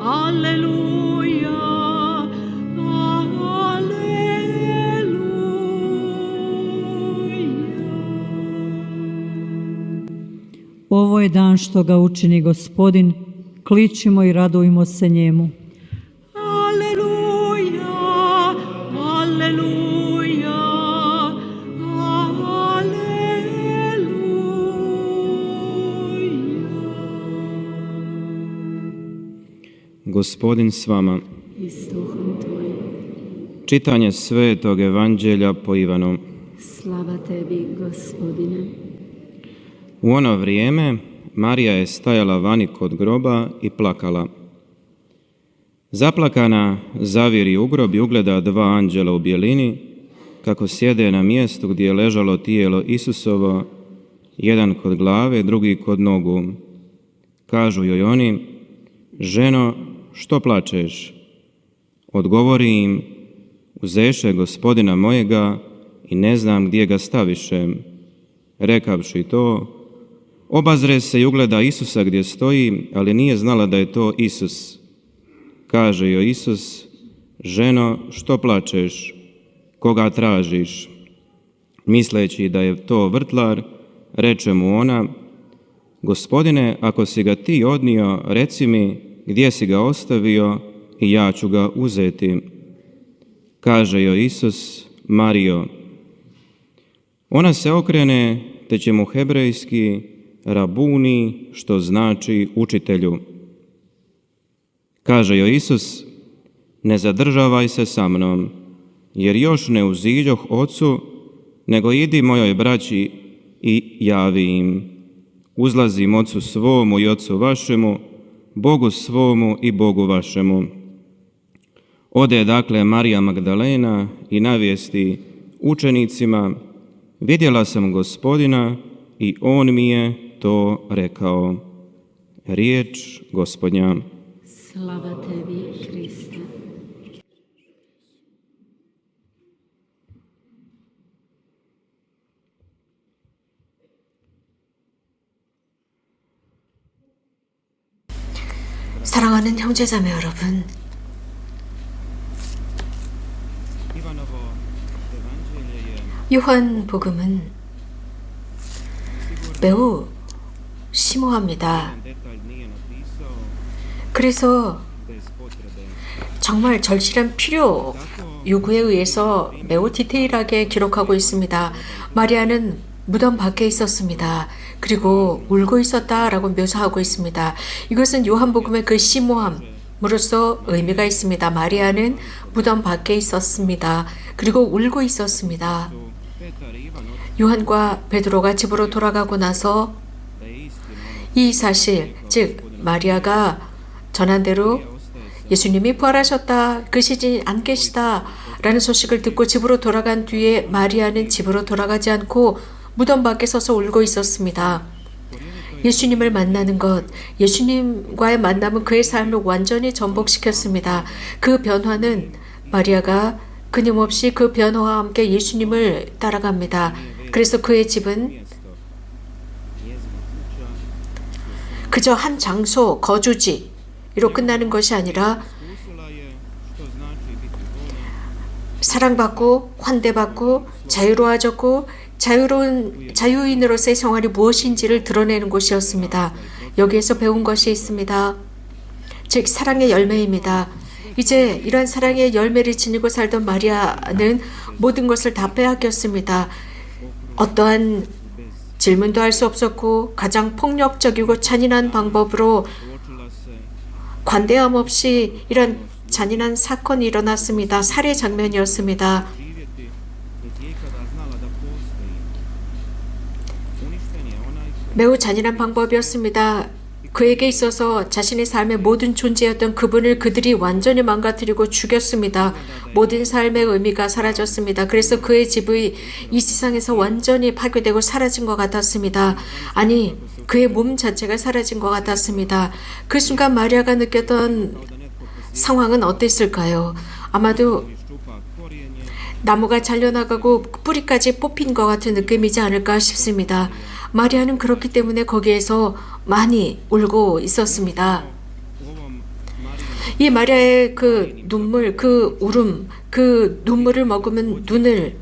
Ovo je dan što ga učini Gospodin, kličimo i radujmo se njemu. Aleluja, aleluja, aleluja. Gospodin s vama. I s duhom tvojim. Čitanje Svetog Evanđelja po Ivanu. Slava tebi, Gospodine. U ono vrijeme Marija je stajala vani kod groba i plakala. Zaplakana zaviri u grob i ugleda dva anđela u bjelini, kako sjede na mjestu gdje je ležalo tijelo Isusovo, jedan kod glave, drugi kod nogu. Kažu joj oni: ženo, što plačeš? Odgovori im: uzeše Gospodina mojega i ne znam gdje ga staviše. Rekavši to, obazre se i ugleda Isusa gdje stoji, ali nije znala da je to Isus. Kaže joj Isus: ženo, što plačeš? Koga tražiš? Misleći da je to vrtlar, reče mu ona: Gospodine, ako si ga ti odnio, reci mi gdje si ga ostavio i ja ću ga uzeti. Kaže joj Isus: Marijo. Ona se okrene, te će mu hebrejski rabuni, što znači učitelju. Kaže joj Isus: ne zadržavaj se sa mnom, jer još ne uziđoh Ocu, nego idi mojoj braći i javi im. Uzlazim Ocu svomu i Ocu vašemu, Bogu svomu i Bogu vašemu. Ode dakle Marija Magdalena i navijesti učenicima: vidjela sam Gospodina i on mi je to rekao. Riječ Gospodnja. Slava tebi, Hriste. 사랑하는 형제자매 여러분, 요한복음은 매우 심오합니다. 그래서 정말 절실한 필요 요구에 의해서 매우 디테일하게 기록하고 있습니다. 마리아는 무덤 밖에 있었습니다. 그리고 울고 있었다라고 묘사하고 있습니다. 이것은 요한복음의 그 심오함으로서 의미가 있습니다. 마리아는 무덤 밖에 있었습니다. 그리고 울고 있었습니다. 요한과 베드로가 집으로 돌아가고 나서 이 사실, 즉 마리아가 전한 대로 예수님이 부활하셨다, 계시지 안 계시다 라는 소식을 듣고 집으로 돌아간 뒤에 마리아는 집으로 돌아가지 않고 무덤 밖에 서서 울고 있었습니다. 예수님을 만나는 것, 예수님과의 만남은 그의 삶을 완전히 전복시켰습니다. 그 변화는 마리아가 끊임없이 그 변화와 함께 예수님을 따라갑니다. 그래서 그의 집은 그저 한 장소, 거주지로 끝나는 것이 아니라 사랑받고 환대받고 자유로워졌고 자유인으로서의 생활이 무엇인지를 드러내는 곳이었습니다. 여기에서 배운 것이 있습니다. 즉 사랑의 열매입니다. 이제 이런 사랑의 열매를 지니고 살던 마리아는 모든 것을 다 빼앗겼습니다. 어떠한 질문도 할 수 없었고 가장 폭력적이고 잔인한 방법으로 관대함 없이 이런 잔인한 사건이 일어났습니다. 살해 장면이었습니다. 매우 잔인한 방법이었습니다. 그에게 있어서 자신의 삶의 모든 존재였던 그분을 그들이 완전히 망가뜨리고 죽였습니다. 모든 삶의 의미가 사라졌습니다. 그래서 그의 집이 이 세상에서 완전히 파괴되고 사라진 것 같았습니다. 아니, 그의 몸 자체가 사라진 것 같았습니다. 그 순간 마리아가 느꼈던 상황은 어땠을까요? 아마도 나무가 잘려나가고 뿌리까지 뽑힌 것 같은 느낌이지 않을까 싶습니다. 마리아는 그렇기 때문에 거기에서 많이 울고 있었습니다. 이 마리아의 그 눈물, 그 울음, 그 눈물을 머금은 눈을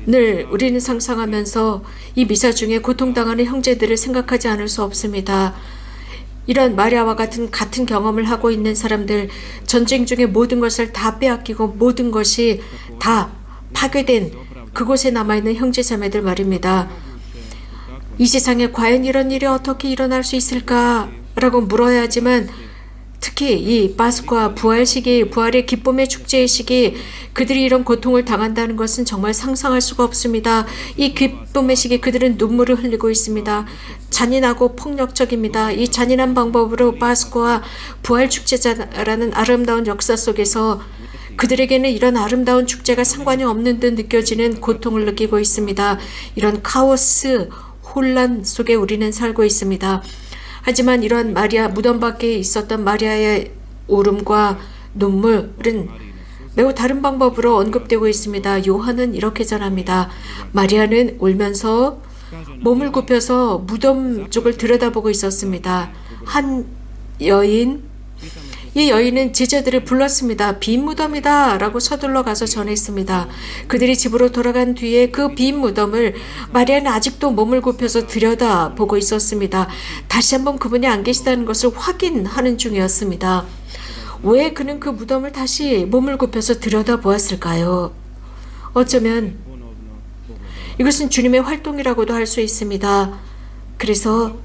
늘 우리는 상상하면서 이 미사 중에 고통당하는 형제들을 생각하지 않을 수 없습니다. 이런 마리아와 같은 경험을 하고 있는 사람들, 전쟁 중에 모든 것을 다 빼앗기고 모든 것이 다 파괴된 그곳에 남아있는 형제자매들 말입니다. 이 세상에 과연 이런 일이 어떻게 일어날 수 있을까라고 물어야 하지만 특히 이 파스쿠아 부활 시기, 부활의 기쁨의 축제의 시기, 그들이 이런 고통을 당한다는 것은 정말 상상할 수가 없습니다. 이 기쁨의 시기 그들은 눈물을 흘리고 있습니다. 잔인하고 폭력적입니다. 이 잔인한 방법으로 파스쿠아 부활 축제라는 아름다운 역사 속에서 그들에게는 이런 아름다운 축제가 상관이 없는 듯 느껴지는 고통을 느끼고 있습니다. 이런 카오스, 혼란 속에 우리는 살고 있습니다. 하지만 이러한 마리아, 무덤 밖에 있었던 마리아의 울음과 눈물은 매우 다른 방법으로 언급되고 있습니다. 요한은 이렇게 전합니다. 마리아는 울면서 몸을 굽혀서 무덤 쪽을 들여다보고 있었습니다. 한 여인, 이 여인은 제자들을 불렀습니다. 빈 무덤이다 라고 서둘러 가서 전했습니다. 그들이 집으로 돌아간 뒤에 그 빈 무덤을 마리아는 아직도 몸을 굽혀서 들여다보고 있었습니다. 다시 한번 그분이 안 계시다는 것을 확인하는 중이었습니다. 왜 그는 그 무덤을 다시 몸을 굽혀서 들여다보았을까요? 어쩌면 이것은 주님의 활동이라고도 할 수 있습니다. 그래서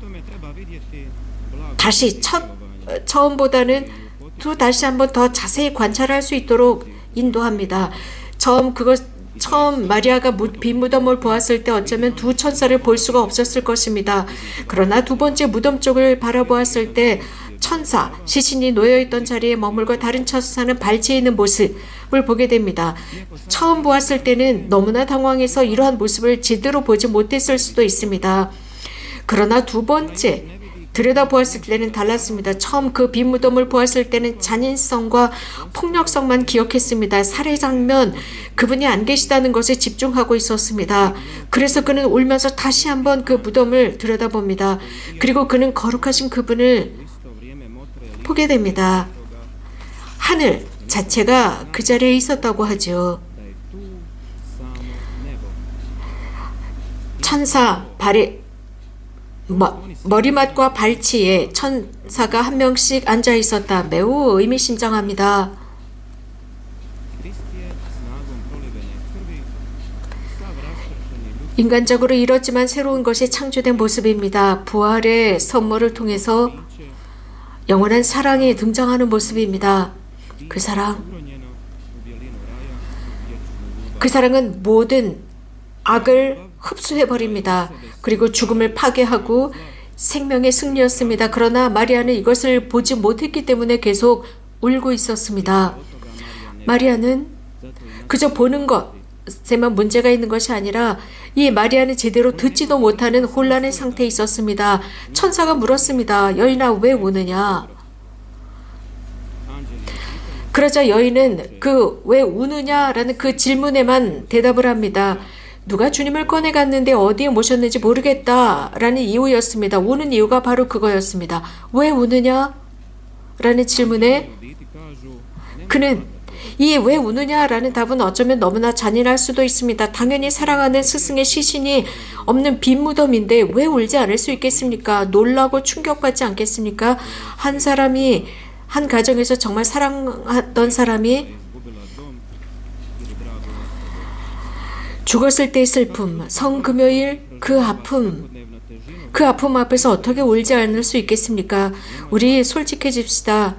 다시 처음보다는 또 다시 한번 더 자세히 관찰할 수 있도록 인도합니다. 처음 마리아가 빈 무덤을 보았을 때 어쩌면 두 천사를 볼 수가 없었을 것입니다. 그러나 두 번째 무덤 쪽을 바라보았을 때 천사, 시신이 놓여있던 자리에 머물고 다른 천사는 발치해 있는 모습을 보게 됩니다. 처음 보았을 때는 너무나 당황해서 이러한 모습을 제대로 보지 못했을 수도 있습니다. 그러나 두 번째 들여다보았을 때는 달랐습니다. 처음 그 빈 무덤을 보았을 때는 잔인성과 폭력성만 기억했습니다. 살해 장면, 그분이 안 계시다는 것에 집중하고 있었습니다. 그래서 그는 울면서 다시 한번 그 무덤을 들여다봅니다. 그리고 그는 거룩하신 그분을 보게 됩니다. 하늘 자체가 그 자리에 있었다고 하죠. 천사 발에 머리맡과 발치에 천사가 한 명씩 앉아 있었다. 매우 의미심장합니다. 인간적으로 이렇지만 새로운 것이 창조된 모습입니다. 부활의 선물을 통해서 영원한 사랑이 등장하는 모습입니다. 그 사랑은 모든 악을 흡수해버립니다. 그리고 죽음을 파괴하고 생명의 승리였습니다. 그러나 마리아는 이것을 보지 못했기 때문에 계속 울고 있었습니다. 마리아는 그저 보는 것에만 문제가 있는 것이 아니라 이 마리아는 제대로 듣지도 못하는 혼란의 상태에 있었습니다. 천사가 물었습니다. 여인아, 왜 우느냐? 그러자 여인은 그 왜 우느냐라는 그 질문에만 대답을 합니다. 누가 주님을 꺼내갔는데 어디에 모셨는지 모르겠다라는 이유였습니다. 우는 이유가 바로 그거였습니다. 왜 우느냐? 라는 질문에 그는 이 왜 우느냐라는 답은 어쩌면 너무나 잔인할 수도 있습니다. 당연히 사랑하는 스승의 시신이 없는 빈 무덤인데 왜 울지 않을 수 있겠습니까? 놀라고 충격받지 않겠습니까? 한 가정에서 정말 사랑하던 사람이 죽었을 때의 슬픔, 성금요일 그 아픔 앞에서 어떻게 울지 않을 수 있겠습니까? 우리 솔직해집시다.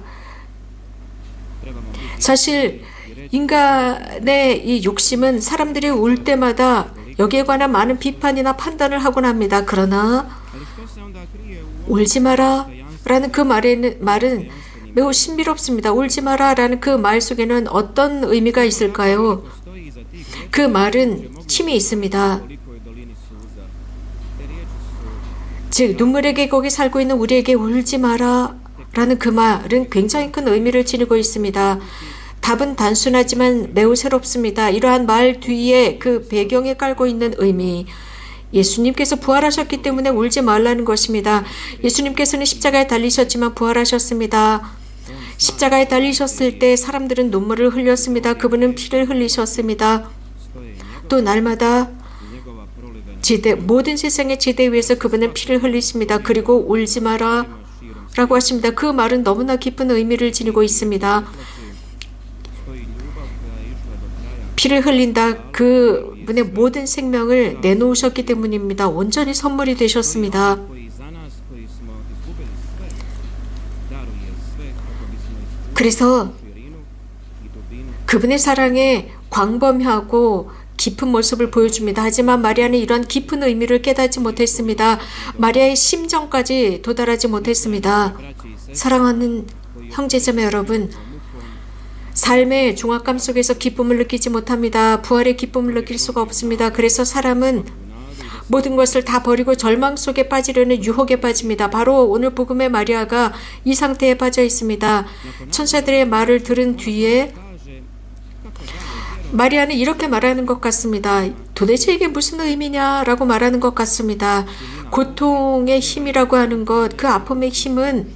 사실 인간의 이 욕심은 사람들이 울 때마다 여기에 관한 많은 비판이나 판단을 하곤 합니다. 그러나 울지 마라 라는 그 말은 매우 신비롭습니다. 울지 마라 라는 그 말 속에는 어떤 의미가 있을까요? 그 말은 힘이 있습니다. 즉 눈물의 계곡에 살고 있는 우리에게 울지 마라 라는 그 말은 굉장히 큰 의미를 지니고 있습니다. 답은 단순하지만 매우 새롭습니다. 이러한 말 뒤에 그 배경에 깔고 있는 의미, 예수님께서 부활하셨기 때문에 울지 말라는 것입니다. 예수님께서는 십자가에 달리셨지만 부활하셨습니다. 십자가에 달리셨을 때 사람들은 눈물을 흘렸습니다. 그분은 피를 흘리셨습니다. 또 날마다 모든 세상의 지대 위에서 그분은 피를 흘리십니다. 그리고 울지 마라 라고 하십니다. 그 말은 너무나 깊은 의미를 지니고 있습니다. 피를 흘린다. 그분의 모든 생명을 내놓으셨기 때문입니다. 온전히 선물이 되셨습니다. 그래서 그분의 사랑에 광범위하고 깊은 모습을 보여줍니다. 하지만 마리아는 이런 깊은 의미를 깨닫지 못했습니다. 마리아의 심정까지 도달하지 못했습니다. 사랑하는 형제자매 여러분, 삶의 중압감 속에서 기쁨을 느끼지 못합니다. 부활의 기쁨을 느낄 수가 없습니다. 그래서 사람은 모든 것을 다 버리고 절망 속에 빠지려는 유혹에 빠집니다. 바로 오늘 복음의 마리아가 이 상태에 빠져 있습니다. 천사들의 말을 들은 뒤에 마리아는 이렇게 말하는 것 같습니다. 도대체 이게 무슨 의미냐라고 말하는 것 같습니다. 고통의 힘이라고 하는 것, 그 아픔의 힘은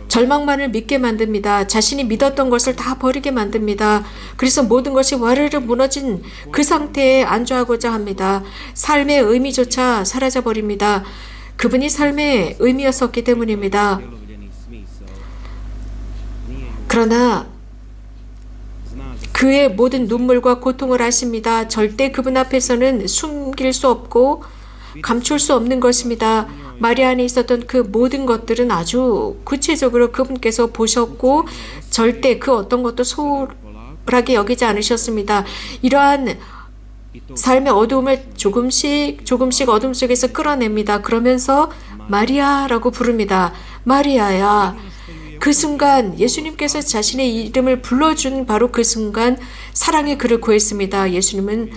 절망만을 믿게 만듭니다. 자신이 믿었던 것을 다 버리게 만듭니다. 그래서 모든 것이 와르르 무너진 그 상태에 안주하고자 합니다. 삶의 의미조차 사라져버립니다. 그분이 삶의 의미였었기 때문입니다. 그러나 그의 모든 눈물과 고통을 아십니다. 절대 그분 앞에서는 숨길 수 없고 감출 수 없는 것입니다. 마리아 안에 있었던 그 모든 것들은 아주 구체적으로 그분께서 보셨고 절대 그 어떤 것도 소홀하게 여기지 않으셨습니다. 이러한 삶의 어두움을 조금씩 어둠 속에서 끌어냅니다. 그러면서 마리아라고 부릅니다. 마리아야. 그 순간 예수님께서 자신의 이름을 불러준 바로 그 순간 사랑의 그를 구했습니다. 예수님은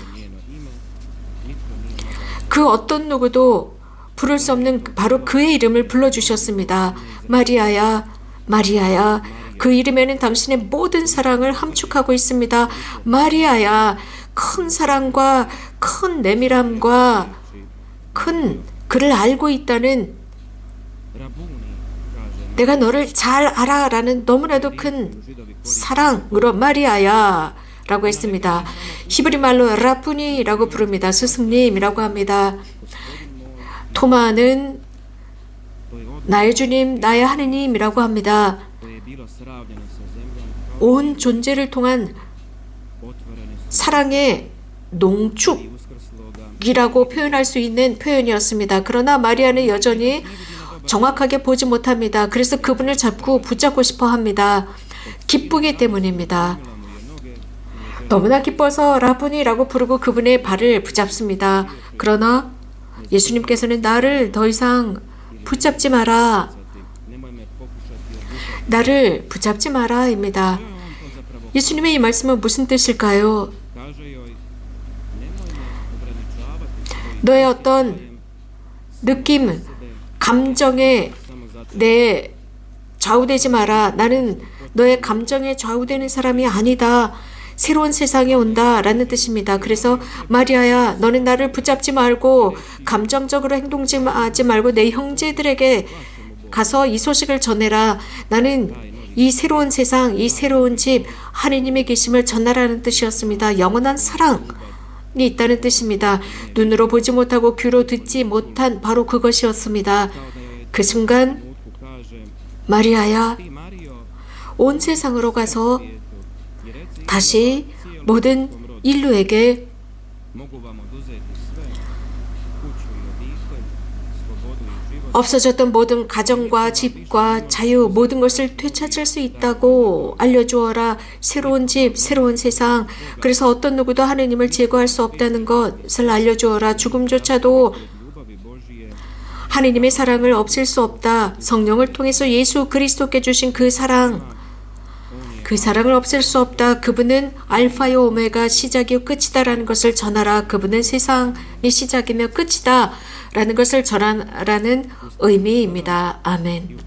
그 어떤 누구도 부를 수 없는 바로 그의 이름을 불러주셨습니다. 마리아야, 마리아야. 그 이름에는 당신의 모든 사랑을 함축하고 있습니다. 마리아야, 큰 사랑과 큰 내밀함과 큰 그를 알고 있다는, 내가 너를 잘 알아 라는 너무나도 큰 사랑으로 마리아야 라고 했습니다. 히브리 말로 라푸니라고 부릅니다. 스승님이라고 합니다. 토마는 나의 주님, 나의 하느님이라고 합니다. 온 존재를 통한 사랑의 농축이라고 표현할 수 있는 표현이었습니다. 그러나 마리아는 여전히 정확하게 보지 못합니다. 그래서 그분을 자꾸 붙잡고 싶어 합니다. 기쁘기 때문입니다. 너무나 기뻐서 라부니라고 부르고 그분의 발을 붙잡습니다. 그러나 예수님께서는 나를 더 이상 붙잡지 마라. 나를 붙잡지 마라 입니다. 예수님의 이 말씀은 무슨 뜻일까요? 너의 어떤 느낌, 감정에 내 좌우되지 마라. 나는 너의 감정에 좌우되는 사람이 아니다. 새로운 세상에 온다 라는 뜻입니다. 그래서 마리아야, 너는 나를 붙잡지 말고 감정적으로 행동하지 말고 내 형제들에게 가서 이 소식을 전해라. 나는 이 새로운 세상, 이 새로운 집, 하느님의 계심을 전하라는 뜻이었습니다. 영원한 사랑이 있다는 뜻입니다. 눈으로 보지 못하고 귀로 듣지 못한 바로 그것이었습니다. 그 순간 마리아야, 온 세상으로 가서 다시 모든 인류에게 없어졌던 모든 가정과 집과 자유, 모든 것을 되찾을 수 있다고 알려주어라. 새로운 집, 새로운 세상. 그래서 어떤 누구도 하느님을 제거할 수 없다는 것을 알려주어라. 죽음조차도 하느님의 사랑을 없앨 수 없다. 성령을 통해서 예수 그리스도께 주신 그 사랑, 그 사랑을 없앨 수 없다. 그분은 알파요 오메가, 시작이요 끝이다라는 것을 전하라. 그분은 세상의 시작이며 끝이다 라는 것을 전하라는 의미입니다. 아멘.